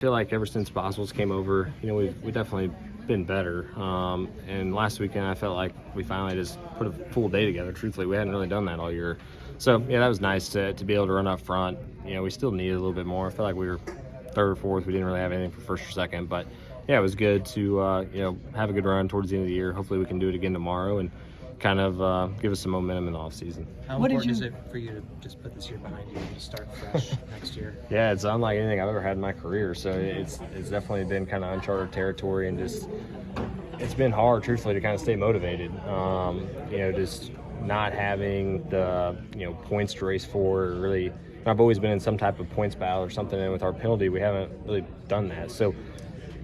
feel like ever since Boswell's came over, we've definitely been better. And last weekend, I felt like we finally just put a full day together. Truthfully, we hadn't really done that all year. So, yeah, that was nice to be able to run up front. We still needed a little bit more. I felt like we were third or fourth. We didn't really have anything for first or second. But, yeah, it was good to, have a good run towards the end of the year. Hopefully we can do it again tomorrow and kind of give us some momentum in the offseason. How important is it for you to just put this year behind you and just start fresh next year? Yeah, it's unlike anything I've ever had in my career. So it's definitely been kind of uncharted territory, and just it's been hard, truthfully, to kind of stay motivated. Just not having the points to race for. Really, I've always been in some type of points battle or something, and with our penalty, we haven't really done that. So,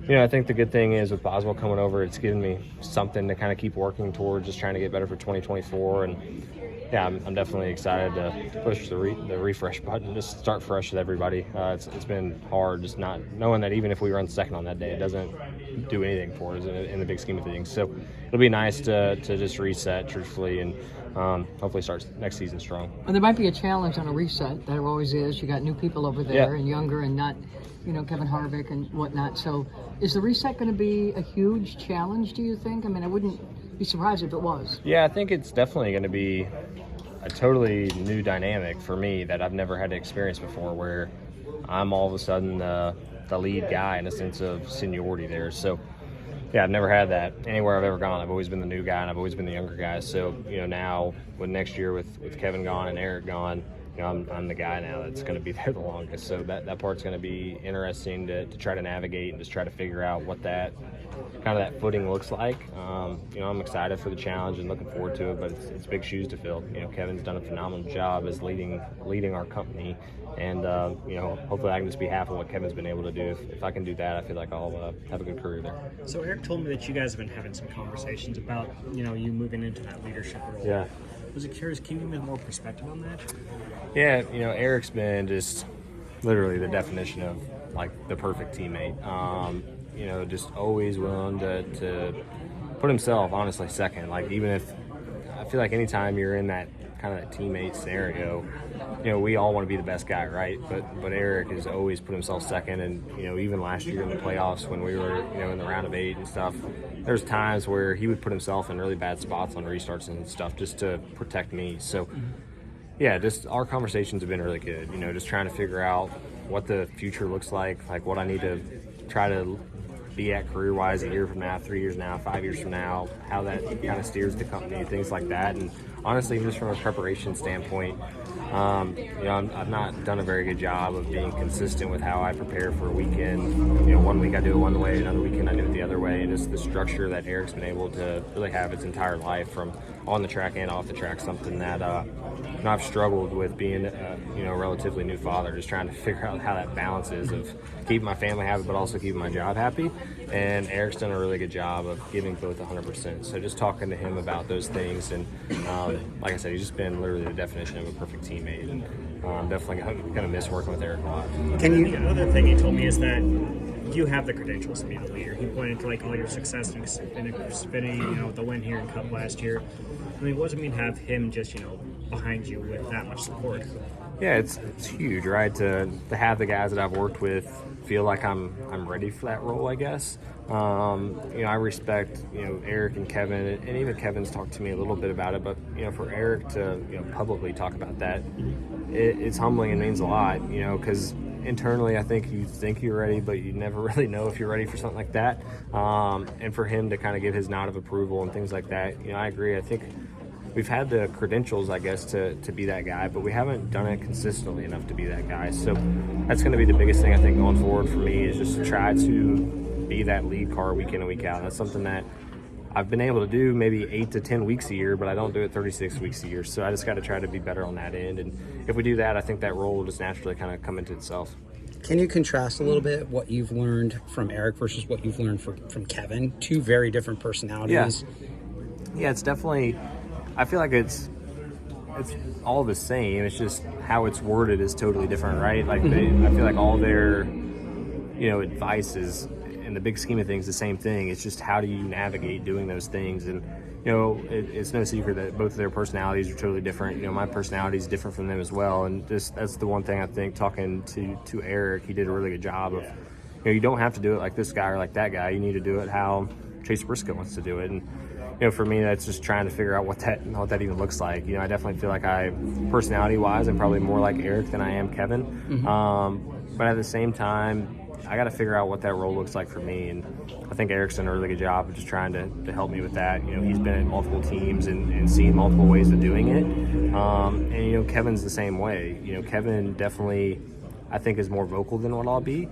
I think the good thing is with Boswell coming over, it's given me something to kind of keep working towards, just trying to get better for 2024. And yeah, I'm definitely excited to push the refresh button, just start fresh with everybody. It's been hard just not knowing that even if we run second on that day, it doesn't do anything for us in the big scheme of things. So it'll be nice to just reset, truthfully, and hopefully start next season strong. And there might be a challenge on a reset. There always is. You got new people over there and younger and not, Kevin Harvick and whatnot. So is the reset going to be a huge challenge, do you think? I mean, I wouldn't be surprised if it was. Yeah, I think it's definitely going to be a totally new dynamic for me that I've never had to experience before, where I'm all of a sudden the lead guy in a sense of seniority there. So, yeah, I've never had that anywhere I've ever gone. I've always been the new guy, and I've always been the younger guy. So, now with next year with Kevin gone and Aric gone, I'm the guy now that's going to be there the longest. So that part's going to be interesting to try to navigate and just try to figure out what that footing looks like. I'm excited for the challenge and looking forward to it, but it's big shoes to fill. Kevin's done a phenomenal job as leading our company, and hopefully I can just be half of what Kevin's been able to do. If I can do that, I feel like I'll have a good career there. So Aric told me that you guys have been having some conversations about you moving into that leadership role. Yeah. Was it curious? Can you give me more perspective on that? Yeah, Aric's been just literally the definition of like the perfect teammate. Just always willing to put himself honestly second. Like, even if I feel like anytime you're in that kind of that teammate scenario, we all want to be the best guy, right? But Aric has always put himself second, and even last year in the playoffs when we were in the round of 8 and stuff, there's times where he would put himself in really bad spots on restarts and stuff just to protect me. So yeah, just our conversations have been really good. Just trying to figure out what the future looks like what I need to try to be at career-wise a year from now, 3 years now, 5 years from now, how that kind of steers the company, things like that. And honestly, just from a preparation standpoint, I've not done a very good job of being consistent with how I prepare for a weekend. One week I do it one way, another weekend I do it the other way, and just the structure that Aric's been able to really have its entire life, from on the track and off the track, something that I've struggled with being a relatively new father, just trying to figure out how that balance is of keeping my family happy but also keeping my job happy. And Aric's done a really good job of giving both 100%. So just talking to him about those things, and like I said, he's just been literally the definition of a perfect teammate, and I'm definitely going to miss working with Aric a lot. Another thing he told me is that you have the credentials to be the leader. He pointed to all your success in spinning, the win here in Cup last year. I mean, what does it mean to have him just behind you with that much support? Yeah, it's huge, right? To have the guys that I've worked with feel like I'm ready for that role, I guess. I respect Aric and Kevin, and even Kevin's talked to me a little bit about it. But for Aric to publicly talk about that, it's humbling and means a lot. Because internally, I think you think you're ready, but you never really know if you're ready for something like that. And for him to kind of give his nod of approval and things like that, I agree. I think we've had the credentials, I guess, to be that guy, but we haven't done it consistently enough to be that guy. So that's going to be the biggest thing, I think, going forward for me, is just to try to be that lead car week in and week out. That's something that I've been able to do maybe 8 to 10 weeks a year, but I don't do it 36 weeks a year. So I just got to try to be better on that end. And if we do that, I think that role will just naturally kind of come into itself. Can you contrast a little bit what you've learned from Aric versus what you've learned from Kevin? Two very different personalities. Yeah, it's definitely, I feel like it's all the same. It's just how it's worded is totally different, right? Like I feel like all their, advice is, in the big scheme of things, the same thing. It's just how do you navigate doing those things. And it's no secret that both of their personalities are totally different. My personality is different from them as well. And just that's the one thing I think, talking to Aric, he did a really good job of you don't have to do it like this guy or like that guy. You need to do it how Chase Briscoe wants to do it. And for me, that's just trying to figure out what that even looks like. I definitely feel like personality-wise, I'm probably more like Aric than I am Kevin. But at the same time, I got to figure out what that role looks like for me. And I think Eric's done a really good job of just trying to help me with that. He's been in multiple teams and seen multiple ways of doing it. And Kevin's the same way. Kevin definitely, I think, is more vocal than what I'll be.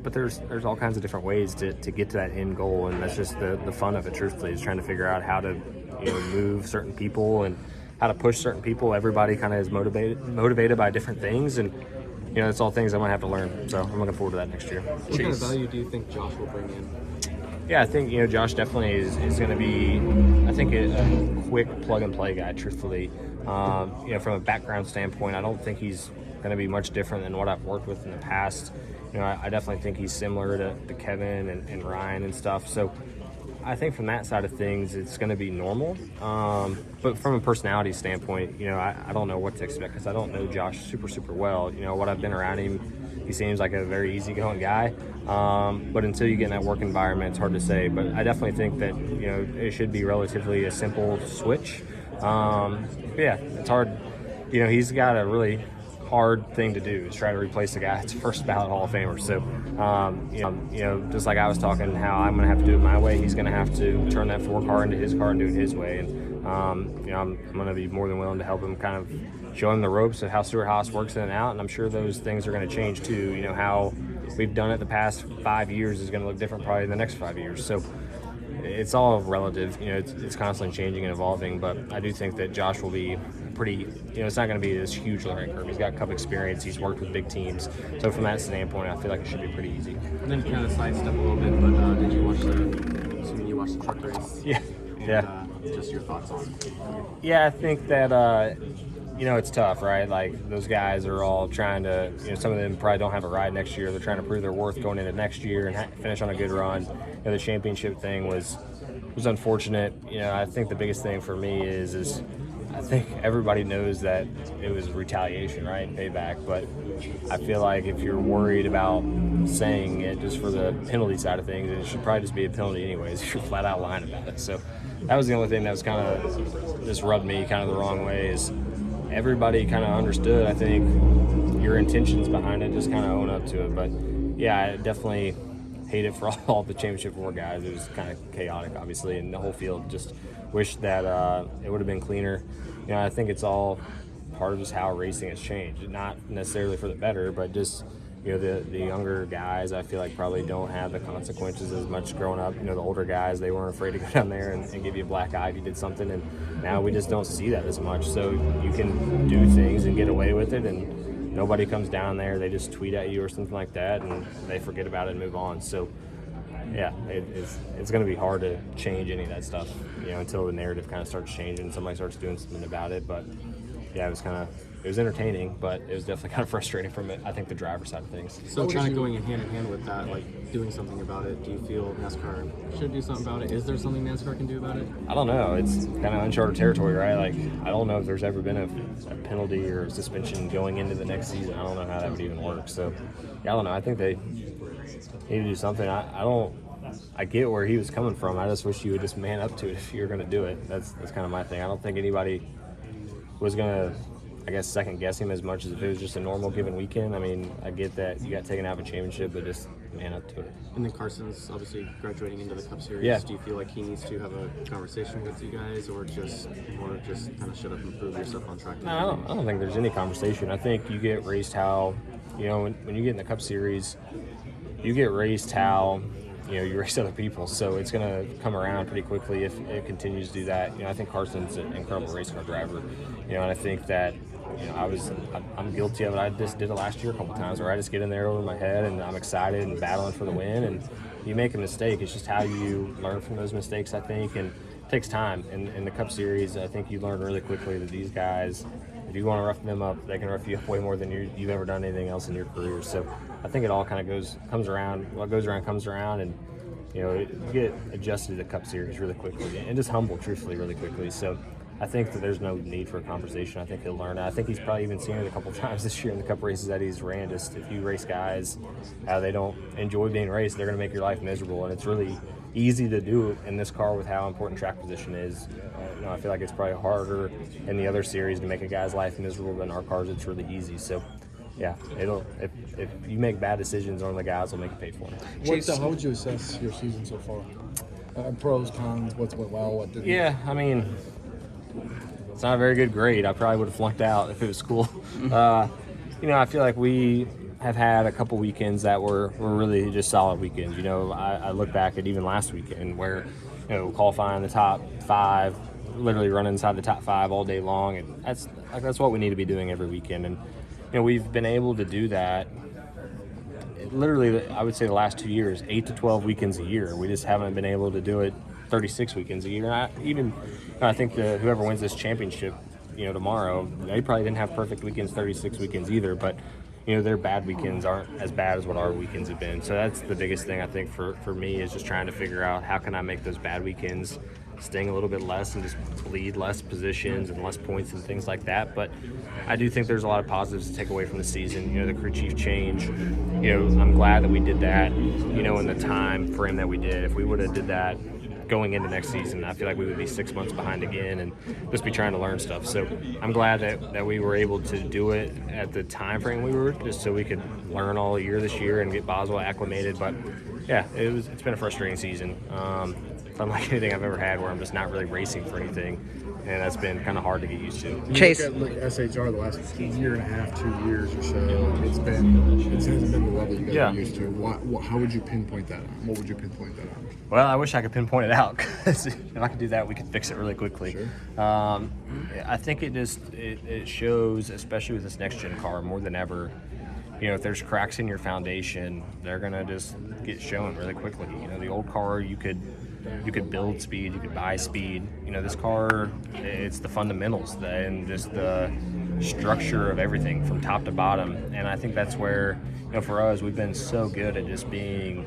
But there's all kinds of different ways to get to that end goal, and that's just the fun of it, truthfully, is trying to figure out how to move certain people and how to push certain people. Everybody kind of is motivated by different things, and it's all things I'm gonna have to learn. So I'm looking forward to that next year. What kind of value do you think Josh will bring in? Yeah, I think Josh definitely is going to be, I think, a quick plug and play guy. Truthfully, from a background standpoint, I don't think he's going to be much different than what I've worked with in the past. I definitely think he's similar to Kevin and Ryan and stuff. So I think from that side of things, it's going to be normal. But from a personality standpoint, I don't know what to expect because I don't know Josh super, super well. What I've been around him, he seems like a very easygoing guy. But until you get in that work environment, it's hard to say. But I definitely think that, it should be relatively a simple switch. Yeah, it's hard. He's got a really hard thing to do is try to replace the guy that's first ballot Hall of Famer. So, just like I was talking, how I'm going to have to do it my way, he's going to have to turn that 4 car into his car and do it his way. And, I'm going to be more than willing to help him kind of show him the ropes of how Stewart-Haas works in and out. And I'm sure those things are going to change too. How we've done it the past 5 years is going to look different probably in the next 5 years. So it's all relative. It's constantly changing and evolving. But I do think that Josh will be pretty, it's not going to be this huge learning curve. He's got Cup experience. He's worked with big teams. So from that standpoint, I feel like it should be pretty easy. And then kind of sidestep a little bit, but did you watch assuming you watched the truck race? Yeah. And, yeah. Just your thoughts on it? Yeah, I think that, it's tough, right? Like, those guys are all trying to, some of them probably don't have a ride next year. They're trying to prove their worth going into next year and finish on a good run. The championship thing was unfortunate. I think the biggest thing for me is I think everybody knows that it was retaliation, right? Payback. But I feel like if you're worried about saying it just for the penalty side of things, it should probably just be a penalty anyways if you're flat out lying about it. So that was the only thing that was kind of just rubbed me kind of the wrong way is everybody kind of understood, I think, your intentions behind it, just kind of own up to it. But, yeah, I definitely hate it for all the championship 4 guys. It was kind of chaotic, obviously, and the whole field just wished that it would have been cleaner. I think it's all part of just how racing has changed. Not necessarily for the better, but just, the younger guys, I feel like probably don't have the consequences as much growing up. The older guys, they weren't afraid to go down there and give you a black eye if you did something, and now we just don't see that as much. So you can do things and get away with it, and nobody comes down there. They just tweet at you or something like that, and they forget about it and move on. So, yeah, it's going to be hard to change any of that stuff, until the narrative kind of starts changing and somebody starts doing something about it. But, yeah, it was entertaining, but it was definitely kind of frustrating from it, I think, the driver's side of things. So kind of going hand in hand with that, like doing something about it, do you feel NASCAR should do something about it? Is there something NASCAR can do about it? I don't know. It's kind of uncharted territory, right? Like, I don't know if there's ever been a penalty or a suspension going into the next season. I don't know how that would even work. So, yeah, I don't know. I think they need to do something. I get where he was coming from. I just wish you would just man up to it if you're going to do it. That's kind of my thing. I don't think anybody was going to, I guess, second guess him as much as if it was just a normal given weekend. I mean, I get that you got taken out of a championship, but just man up to it. And then Carson's obviously graduating into the Cup Series. Yeah. Do you feel like he needs to have a conversation with you guys, or just kind of shut up and prove yourself on track? No, I don't think there's any conversation. I think you get raced how, when you get in the Cup Series, you get raced how, you race other people. So it's going to come around pretty quickly if it continues to do that. I think Carson's an incredible race car driver. And I think that, I'm guilty of it. I just did it last year a couple times where I just get in there over my head and I'm excited and battling for the win. And you make a mistake. It's just how you learn from those mistakes, I think. And it takes time. And in the Cup Series, I think you learn really quickly that these guys, if you want to rough them up, they can rough you up way more than you've ever done anything else in your career. So I think it all kind of comes around. What goes around comes around, and you get adjusted to the Cup Series really quickly and just humble, truthfully, really quickly. So I think that there's no need for a conversation. I think he'll learn it. I think he's probably even seen it a couple times this year in the Cup races that he's ran. Just if you race guys, how they don't enjoy being raced, they're going to make your life miserable. And it's really easy to do in this car with how important track position is. I feel like it's probably harder in the other series to make a guy's life miserable than our cars. It's really easy. So, yeah, if you make bad decisions, only the guys will make you pay for it. How would you assess your season so far? Pros, cons, what's went well, what didn't? Yeah, I mean, it's not a very good grade. I probably would have flunked out if it was school. I feel like we have had a couple weekends that were really just solid weekends. I look back at even last weekend where, qualifying the top 5, literally running inside the top 5 all day long, and that's what we need to be doing every weekend. And we've been able to do that. Literally, I would say the last 2 years, 8 to 12 weekends a year. We just haven't been able to do it 36 weekends a year. I think whoever wins this championship, tomorrow, they probably didn't have perfect weekends, 36 weekends either. But their bad weekends aren't as bad as what our weekends have been. So that's the biggest thing I think for me is just trying to figure out how can I make those bad weekends sting a little bit less and just bleed less positions and less points and things like that. But I do think there's a lot of positives to take away from the season. The crew chief change, I'm glad that we did that, in the time frame that we did. If we would have did that going into next season, I feel like we would be 6 months behind again and just be trying to learn stuff. So I'm glad that we were able to do it at the time frame we were, just so we could learn all year this year and get Boswell acclimated. But yeah, it's been a frustrating season. Unlike anything I've ever had, where I'm just not really racing for anything, and that's been kind of hard to get used to. Chase, look at SHR the last year and a half, 2 years or so. It hasn't been the level you guys are used to. How would you pinpoint that on? What would you pinpoint that on? Well, I wish I could pinpoint it out, because if I could do that, we could fix it really quickly. Sure. I think it shows, especially with this next gen car, more than ever. If there's cracks in your foundation, they're gonna just get shown really quickly. The old car, you could build speed, you could buy speed. This car, it's the fundamentals and just the structure of everything from top to bottom. And I think that's where, for us, we've been so good at just being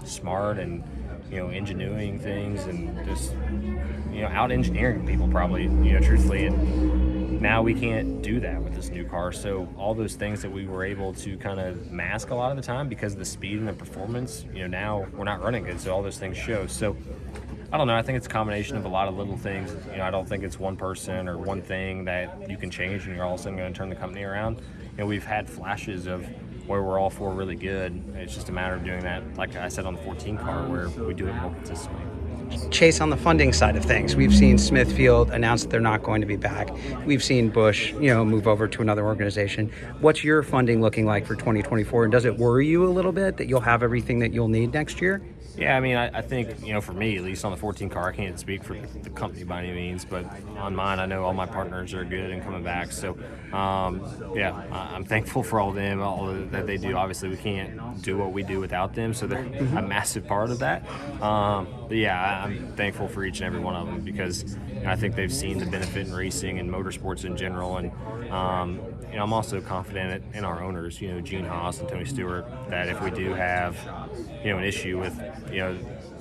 smart and, engineering things and just, out engineering people probably, truthfully. And now we can't do that with this new car. So all those things that we were able to kind of mask a lot of the time because of the speed and the performance, now we're not running good. So all those things show. So I don't know. I think it's a combination of a lot of little things. I don't think it's one person or one thing that you can change and you're all of a sudden going to turn the company around. We've had flashes of where we're all 4 really good. It's just a matter of doing that, like I said, on the 14 car, where we do it more consistently. Chase, on the funding side of things, we've seen Smithfield announce that they're not going to be back. We've seen Busch, move over to another organization. What's your funding looking like for 2024? And does it worry you a little bit that you'll have everything that you'll need next year? Yeah, I mean, I think, for me, at least on the 14 car, I can't speak for the company by any means, but on mine, I know all my partners are good and coming back. So, I'm thankful for all of them, all that they do. Obviously, we can't do what we do without them, so they're a massive part of that. But yeah, I'm thankful for each and every one of them because I think they've seen the benefit in racing and motorsports in general. And, I'm also confident in our owners, Gene Haas and Tony Stewart, that if we do have, an issue with,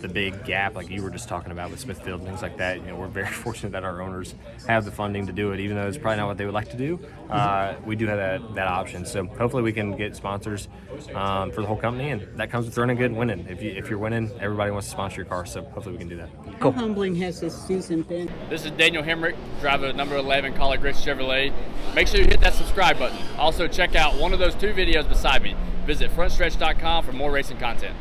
the big gap like you were just talking about with Smithfield and things like that, we're very fortunate that our owners have the funding to do it, even though it's probably not what they would like to do. We do have that option. So hopefully we can get sponsors for the whole company, and that comes with running good and winning. If you're winning, everybody wants to sponsor your car, so hopefully we can do that. How humbling has this season been? This is Daniel Hemrick, driver number 11 Collie Grits Chevrolet. Make sure you hit that subscribe button. Also check out one of those 2 videos beside me. Visit frontstretch.com for more racing content.